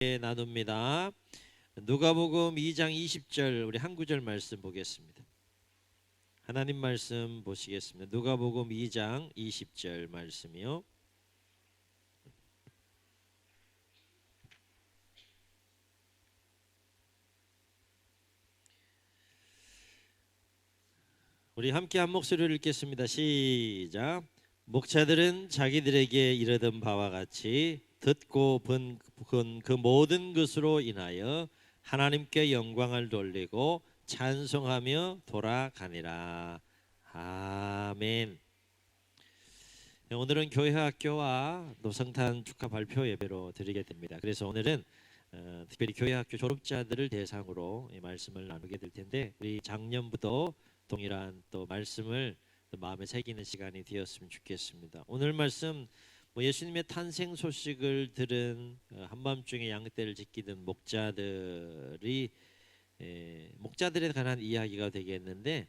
나눕니다. 누가복음 2장 20절 우리 한 구절 말씀 보겠습니다. 하나님 말씀 보시겠습니다. 누가복음 2장 20절 말씀이요. 우리 함께 한 목소리로 읽겠습니다. 시작. 목자들은 자기들에게 이르던 바와 같이 듣고 본 그 모든 것으로 인하여 하나님께 영광을 돌리고 찬송하며 돌아가니라. 아멘. 오늘은 교회학교와 노성탄 축하 발표 예배로 드리게 됩니다. 그래서 오늘은 특별히 교회학교 졸업자들을 대상으로 이 말씀을 나누게 될 텐데, 우리 작년부터 동일한 또 말씀을 또 마음에 새기는 시간이 되었으면 좋겠습니다. 오늘 말씀 예수님의 탄생 소식을 들은 한밤중에 양떼를 지키던 목자들에 관한 이야기가 되겠는데,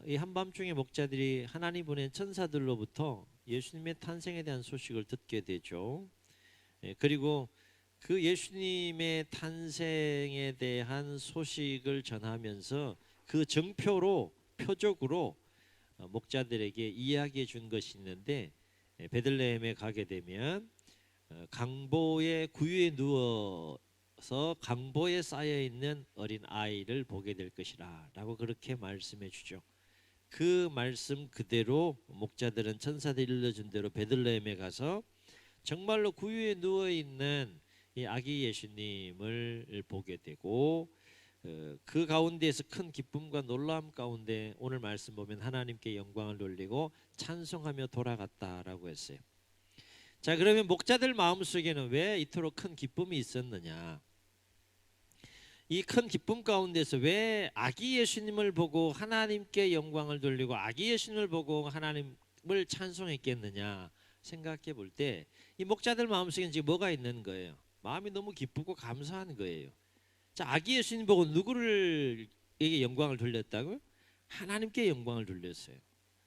이 한밤중에 목자들이 하나님 보낸 천사들로부터 예수님의 탄생에 대한 소식을 듣게 되죠. 그리고 그 예수님의 탄생에 대한 소식을 전하면서 그 표적으로 목자들에게 이야기해 준 것이 있는데, 베들레헴에 가게 되면 강보의 구유에 누워서 강보에 쌓여 있는 어린 아이를 보게 될 것이라 라고 그렇게 말씀해 주죠. 그 말씀 그대로 목자들은 천사들이 일러준 대로 베들레헴에 가서 정말로 구유에 누워 있는 이 아기 예수님을 보게 되고, 그 가운데에서 큰 기쁨과 놀라움 가운데 오늘 말씀 보면 하나님께 영광을 돌리고 찬송하며 돌아갔다라고 했어요. 자, 그러면 목자들 마음속에는 왜 이토록 큰 기쁨이 있었느냐? 이 큰 기쁨 가운데서 왜 아기 예수님을 보고 하나님께 영광을 돌리고 아기 예수님을 보고 하나님을 찬송했겠느냐 생각해 볼 때, 이 목자들 마음속에는 지금 뭐가 있는 거예요? 마음이 너무 기쁘고 감사한 거예요. 자, 아기 예수님 보고 누구에게 영광을 돌렸다고요? 하나님께 영광을 돌렸어요.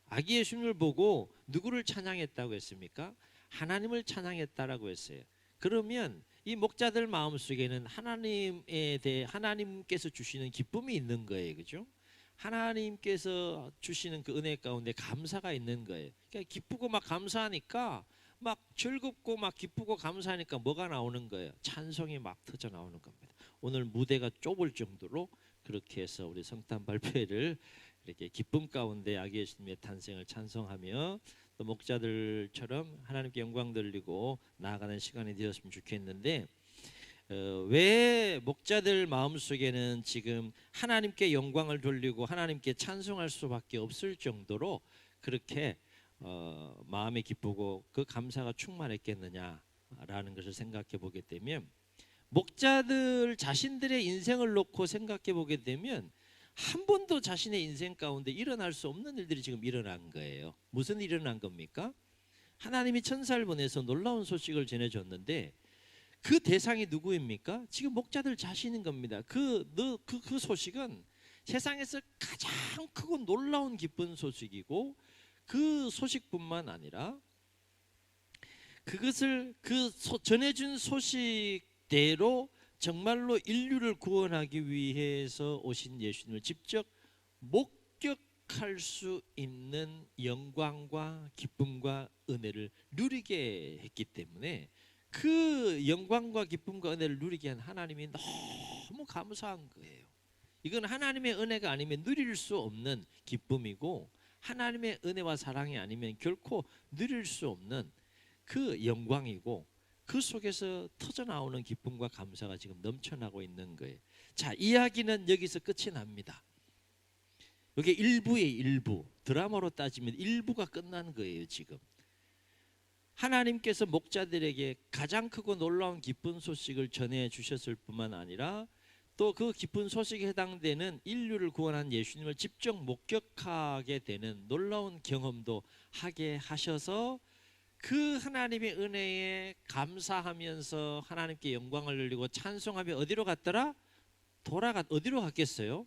아기 예수님을 보고 누구를 찬양했다고 했습니까? 하나님을 찬양했다라고 했어요. 그러면 이 목자들 마음속에는 하나님에 대해 하나님께서 주시는 기쁨이 있는 거예요. 그죠? 하나님께서 주시는 그 은혜 가운데 감사가 있는 거예요. 그러니까 기쁘고 막 감사하니까 막 즐겁고 막 기쁘고 감사하니까 뭐가 나오는 거예요? 찬송이 막 터져 나오는 겁니다. 오늘 무대가 좁을 정도로 그렇게 해서 우리 성탄 발표회를 이렇게 기쁨 가운데 아기 예수님의 탄생을 찬송하며 또 목자들처럼 하나님께 영광 돌리고 나아가는 시간이 되었으면 좋겠는데, 왜 목자들 마음속에는 지금 하나님께 영광을 돌리고 하나님께 찬송할 수밖에 없을 정도로 그렇게 마음이 기쁘고 그 감사가 충만했겠느냐라는 것을 생각해 보게 되면, 목자들 자신들의 인생을 놓고 생각해 보게 되면 한 번도 자신의 인생 가운데 일어날 수 없는 일들이 지금 일어난 거예요. 무슨 일이 일어난 겁니까? 하나님이 천사를 보내서 놀라운 소식을 전해줬는데 그 대상이 누구입니까? 지금 목자들 자신인 겁니다. 그 소식은 세상에서 가장 크고 놀라운 기쁜 소식이고, 그 소식뿐만 아니라 그것을 전해준 소식대로 정말로 인류를 구원하기 위해서 오신 예수님을 직접 목격할 수 있는 영광과 기쁨과 은혜를 누리게 했기 때문에, 그 영광과 기쁨과 은혜를 누리게 한 하나님이 너무 감사한 거예요. 이건 하나님의 은혜가 아니면 누릴 수 없는 기쁨이고, 하나님의 은혜와 사랑이 아니면 결코 누릴 수 없는 그 영광이고, 그 속에서 터져나오는 기쁨과 감사가 지금 넘쳐나고 있는 거예요. 자, 이야기는 여기서 끝이 납니다. 이게 일부의 일부, 드라마로 따지면 일부가 끝난 거예요. 지금 하나님께서 목자들에게 가장 크고 놀라운 기쁜 소식을 전해 주셨을 뿐만 아니라 또 그 기쁜 소식에 해당되는 인류를 구원한 예수님을 직접 목격하게 되는 놀라운 경험도 하게 하셔서, 그 하나님의 은혜에 감사하면서 하나님께 영광을 돌리고 찬송하며 어디로 갔더라? 어디로 갔겠어요?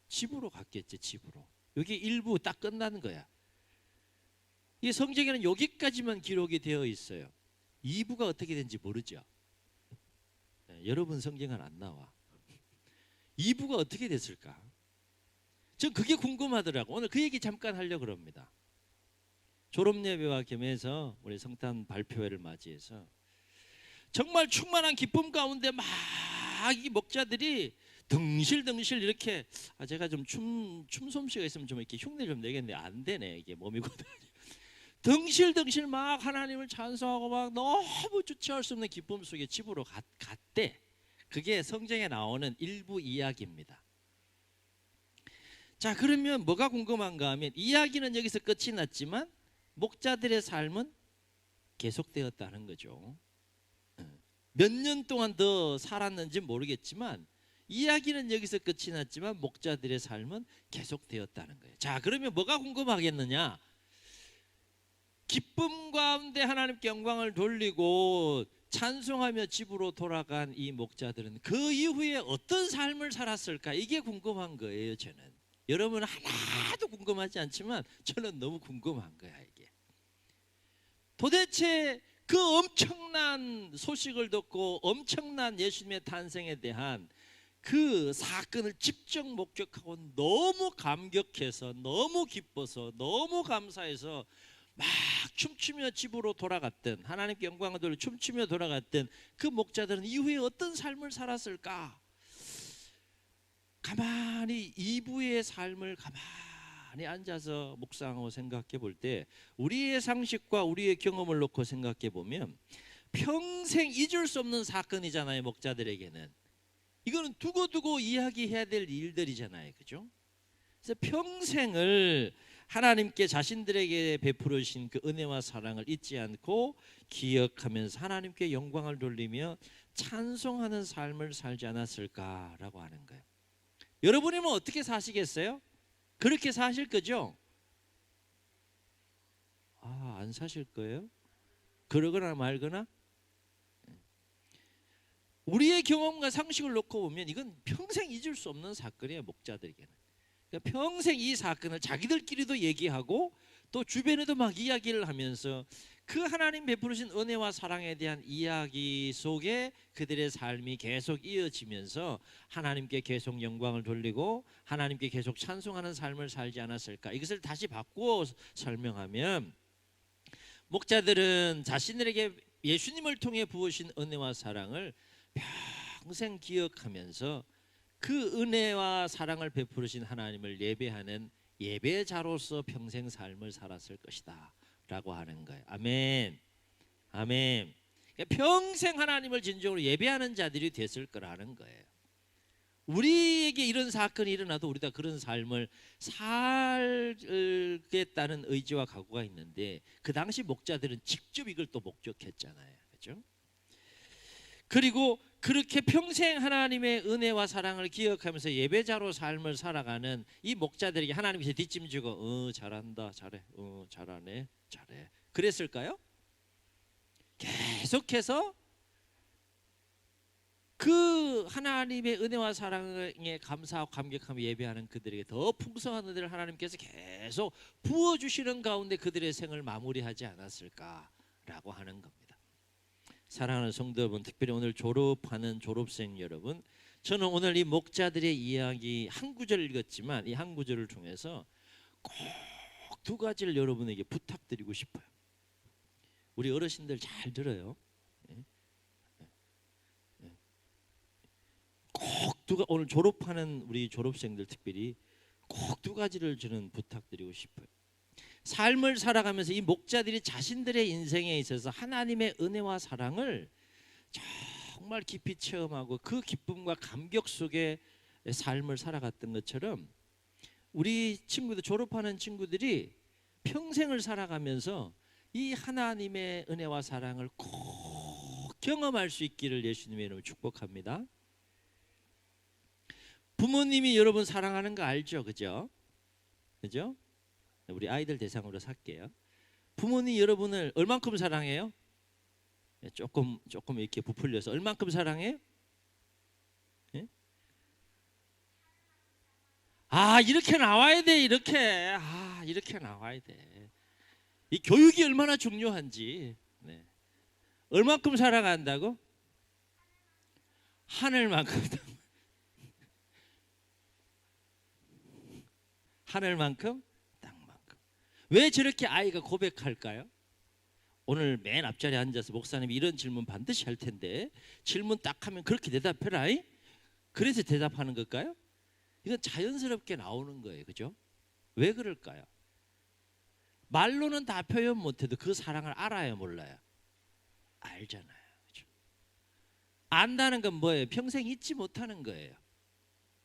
집으로 갔겠지. 집으로. 여기 일부 딱 끝나는 거야. 이 성경에는 여기까지만 기록이 되어 있어요. 2부가 어떻게 된지 모르죠. 여러분 성경은 안 나와. 2부가 어떻게 됐을까? 전 그게 궁금하더라고. 오늘 그 얘기 잠깐 하려고 합니다. 졸업예배와 겸해서 우리 성탄 발표회를 맞이해서 정말 충만한 기쁨 가운데 막 이 목자들이 덩실덩실 이렇게 제가 좀 춤솜씨가 있으면 좀 이렇게 흉내 좀 내겠는데 안 되네. 이게 몸이 고다. 덩실덩실 막 하나님을 찬송하고 막 너무 주체할 수 없는 기쁨 속에 집으로 갔대. 그게 성경에 나오는 일부 이야기입니다. 자, 그러면 뭐가 궁금한가 하면 이야기는 여기서 끝이 났지만 목자들의 삶은 계속되었다는 거죠. 몇 년 동안 더 살았는지 모르겠지만 이야기는 여기서 끝이 났지만 목자들의 삶은 계속되었다는 거예요. 자, 그러면 뭐가 궁금하겠느냐? 기쁨 가운데 하나님께 영광을 돌리고 찬송하며 집으로 돌아간 이 목자들은 그 이후에 어떤 삶을 살았을까? 이게 궁금한 거예요. 저는 여러분은 하나도 궁금하지 않지만 저는 너무 궁금한 거야. 이게 도대체 그 엄청난 소식을 듣고 엄청난 예수님의 탄생에 대한 그 사건을 직접 목격하고 너무 감격해서 너무 기뻐서 너무 감사해서 막 춤추며 집으로 돌아갔던, 하나님께 영광을 돌려 춤추며 돌아갔던 그 목자들은 이후에 어떤 삶을 살았을까? 가만히 이부의 삶을 가만히 앉아서 묵상하고 생각해 볼 때 우리의 상식과 우리의 경험을 놓고 생각해 보면 평생 잊을 수 없는 사건이잖아요. 목자들에게는 이거는 두고두고 이야기해야 될 일들이잖아요. 그죠? 그래서 평생을 하나님께 자신들에게 베풀으신 그 은혜와 사랑을 잊지 않고 기억하면서 하나님께 영광을 돌리며 찬송하는 삶을 살지 않았을까라고 하는 거예요. 여러분이면 어떻게 사시겠어요? 그렇게 사실 거죠? 안 사실 거예요? 그러거나 말거나? 우리의 경험과 상식을 놓고 보면 이건 평생 잊을 수 없는 사건이에요. 목자들에게는. 그러니까 평생 이 사건을 자기들끼리도 얘기하고 또 주변에도 막 이야기를 하면서 그 하나님 베푸신 은혜와 사랑에 대한 이야기 속에 그들의 삶이 계속 이어지면서 하나님께 계속 영광을 돌리고 하나님께 계속 찬송하는 삶을 살지 않았을까? 이것을 다시 바꾸어 설명하면 목자들은 자신들에게 예수님을 통해 부으신 은혜와 사랑을 평생 기억하면서 그 은혜와 사랑을 베푸신 하나님을 예배하는 예배자로서 평생 삶을 살았을 것이다 라고 하는 거예요. 아멘. 아멘. 그러니까 평생 하나님을 진정으로 예배하는 자들이 됐을 거라는 거예요. 우리에게 이런 사건이 일어나도 우리가 그런 삶을 살겠다는 의지와 각오가 있는데 그 당시 목자들은 직접 이걸 또 목격했잖아요. 그렇죠? 그리고 그렇게 평생 하나님의 은혜와 사랑을 기억하면서 예배자로 삶을 살아가는 이 목자들에게 하나님께서 뒷짐지고 잘한다, 잘해, 잘하네, 잘해. 그랬을까요? 계속해서 그 하나님의 은혜와 사랑에 감사하고 감격하며 예배하는 그들에게 더 풍성한 은혜를 하나님께서 계속 부어주시는 가운데 그들의 생을 마무리하지 않았을까라고 하는 겁니다. 사랑하는 성도 여러분, 특별히 오늘 졸업하는 졸업생 여러분, 저는 오늘 이 목자들의 이야기 한 구절을 읽었지만 이 한 구절을 통해서 꼭 두 가지를 여러분에게 부탁드리고 싶어요. 우리 어르신들 잘 들어요. 꼭 오늘 졸업하는 우리 졸업생들 특별히 꼭 두 가지를 저는 부탁드리고 싶어요. 삶을 살아가면서 이 목자들이 자신들의 인생에 있어서 하나님의 은혜와 사랑을 정말 깊이 체험하고 그 기쁨과 감격 속에 삶을 살아갔던 것처럼 우리 친구들, 졸업하는 친구들이 평생을 살아가면서 이 하나님의 은혜와 사랑을 꼭 경험할 수 있기를 예수님의 이름으로 축복합니다. 부모님이 여러분 사랑하는 거 알죠? 그죠? 그죠? 우리 아이들 대상으로 살게요. 부모님 여러분을 얼만큼 사랑해요? 조금 이렇게 부풀려서 얼만큼 사랑해요? 예? 이렇게 나와야 돼. 이렇게 나와야 돼. 이 교육이 얼마나 중요한지. 네. 얼만큼 사랑한다고? 하늘만큼 하늘만큼 땅만큼. 왜 저렇게 아이가 고백할까요? 오늘 맨 앞자리에 앉아서 목사님이 이런 질문 반드시 할 텐데 질문 딱 하면 그렇게 대답해라. 그래서 대답하는 걸까요? 이건 자연스럽게 나오는 거예요. 그죠? 왜 그럴까요? 말로는 다 표현 못해도 그 사랑을 알아요, 몰라요? 알잖아요. 그죠? 안다는 건 뭐예요? 평생 잊지 못하는 거예요.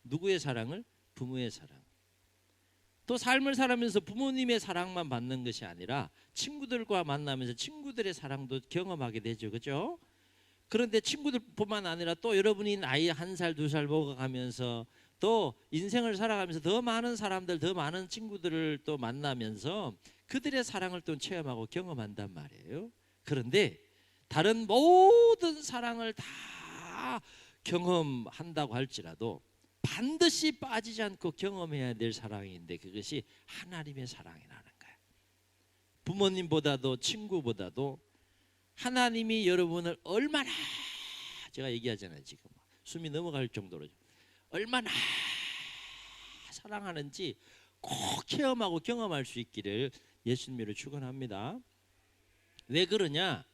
누구의 사랑을? 부모의 사랑. 또 삶을 살아면서 부모님의 사랑만 받는 것이 아니라 친구들과 만나면서 친구들의 사랑도 경험하게 되죠. 그죠? 그런데 친구들뿐만 아니라 또 여러분이 나이 1살, 2살 먹어가면서 또 인생을 살아가면서 더 많은 사람들, 더 많은 친구들을 또 만나면서 그들의 사랑을 또 체험하고 경험한단 말이에요. 그런데 다른 모든 사랑을 다 경험한다고 할지라도 반드시 빠지지 않고 경험해야 될 사랑인데 그것이 하나님의 사랑이라는 거예요. 부모님보다도 친구보다도 하나님이 여러분을 얼마나, 제가 얘기하잖아요. 지금 숨이 넘어갈 정도로 얼마나 사랑하는지 꼭 체험하고 경험할 수 있기를 예수님으로 축원합니다. 왜 그러냐?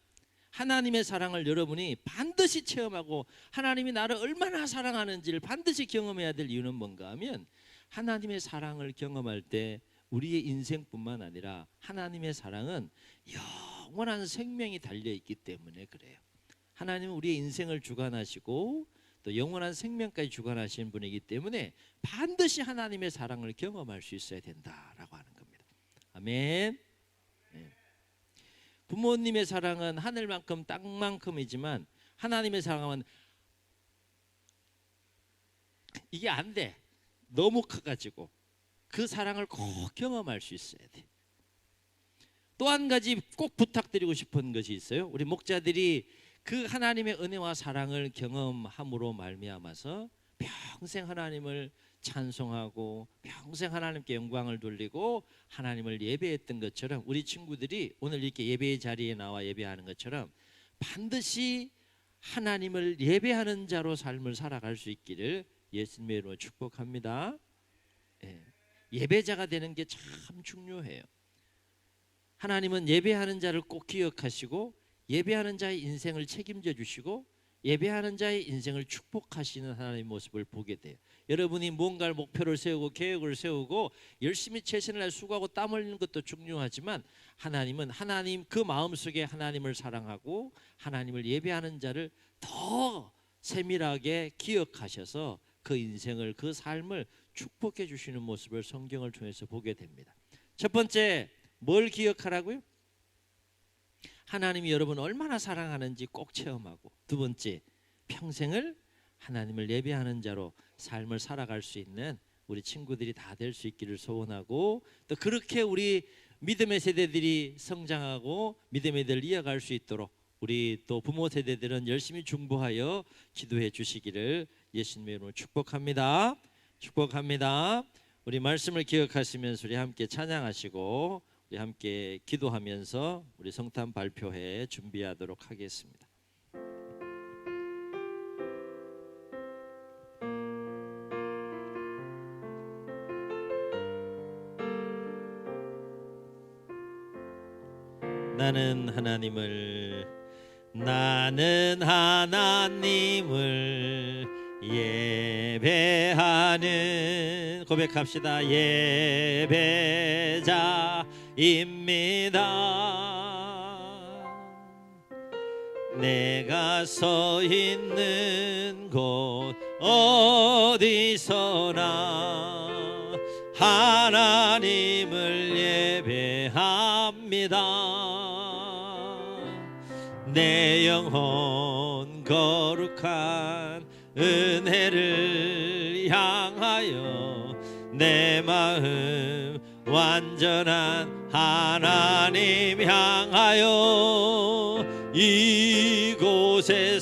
하나님의 사랑을 여러분이 반드시 체험하고 하나님이 나를 얼마나 사랑하는지를 반드시 경험해야 될 이유는 뭔가 하면 하나님의 사랑을 경험할 때 우리의 인생뿐만 아니라 하나님의 사랑은 영원한 생명이 달려있기 때문에 그래요. 하나님은 우리의 인생을 주관하시고 또 영원한 생명까지 주관하시는 분이기 때문에 반드시 하나님의 사랑을 경험할 수 있어야 된다라고 하는 겁니다. 아멘. 부모님의 사랑은 하늘만큼 땅만큼이지만 하나님의 사랑은 이게 안 돼. 너무 커가지고 그 사랑을 꼭 경험할 수 있어야 돼. 또 한 가지 꼭 부탁드리고 싶은 것이 있어요. 우리 목자들이 그 하나님의 은혜와 사랑을 경험함으로 말미암아서 평생 하나님을 찬송하고 평생 하나님께 영광을 돌리고 하나님을 예배했던 것처럼 우리 친구들이 오늘 이렇게 예배의 자리에 나와 예배하는 것처럼 반드시 하나님을 예배하는 자로 삶을 살아갈 수 있기를 예수님의 이름으로 축복합니다. 예배자가 되는 게 참 중요해요. 하나님은 예배하는 자를 꼭 기억하시고 예배하는 자의 인생을 책임져 주시고 예배하는 자의 인생을 축복하시는 하나님의 모습을 보게 돼요. 여러분이 뭔가를 목표를 세우고 계획을 세우고 열심히 최선을 다해 수고하고 땀 흘리는 것도 중요하지만 하나님은 하나님 그 마음속에 하나님을 사랑하고 하나님을 예배하는 자를 더 세밀하게 기억하셔서 그 인생을 그 삶을 축복해 주시는 모습을 성경을 통해서 보게 됩니다. 첫 번째 뭘 기억하라고요? 하나님이 여러분 얼마나 사랑하는지 꼭 체험하고 두 번째 평생을 하나님을 예배하는 자로 삶을 살아갈 수 있는 우리 친구들이 다 될 수 있기를 소원하고 또 그렇게 우리 믿음의 세대들이 성장하고 믿음의 세대를 이어갈 수 있도록 우리 또 부모 세대들은 열심히 중보하여 기도해 주시기를 예수님의 이름으로 축복합니다. 축복합니다. 우리 말씀을 기억하시면서 우리 함께 찬양하시고 우리 함께 기도하면서 우리 성탄 발표회 준비하도록 하겠습니다. 나는 하나님을 예배하는 고백합시다. 예배자입니다. 내가 서 있는 곳 어디서나 하나님을 예배합니다. 내 영혼 거룩한 은혜를 향하여 내 마음 완전한 하나님 향하여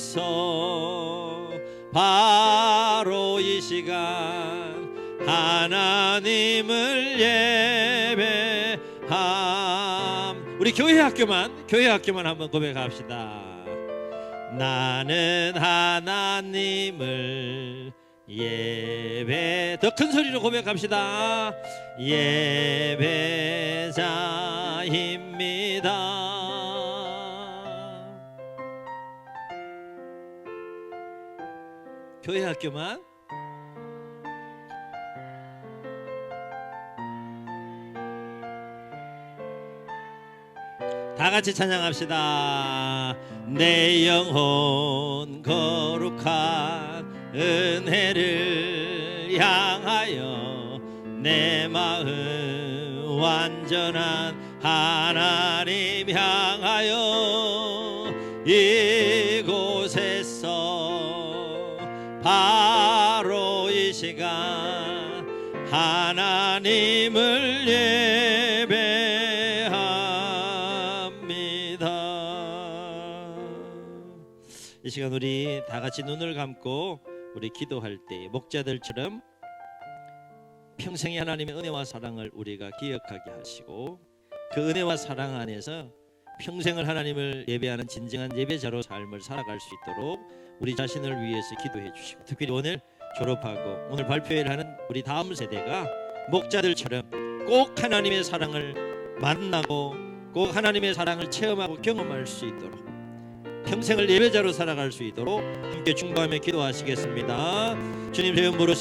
이곳에서 바로 이 시간 하나님을 예배함. 우리 교회 학교만 한번 고백합시다. 나는 하나님을 예배, 더 큰 소리로 고백합시다. 예배자입니다. 교회 학교만 다 같이 찬양합시다. 내 영혼 거룩한 은혜를 향하여 내 마음 완전한 하나님 향하여 이곳에서 바로 이 시간 하나님을 예배합니다. 이 시간 우리 다 같이 눈을 감고 우리 기도할 때 목자들처럼 평생의 하나님의 은혜와 사랑을 우리가 기억하게 하시고 그 은혜와 사랑 안에서 평생을 하나님을 예배하는 진정한 예배자로 삶을 살아갈 수 있도록 우리 자신을 위해서 기도해 주시고, 특별히 오늘 졸업하고 오늘 발표회를 하는 우리 다음 세대가 목자들처럼 꼭 하나님의 사랑을 만나고 꼭 하나님의 사랑을 체험하고 경험할 수 있도록 평생을 예배자로 살아갈 수 있도록 함께 중보하며 기도하시겠습니다. 주님, 제 음부로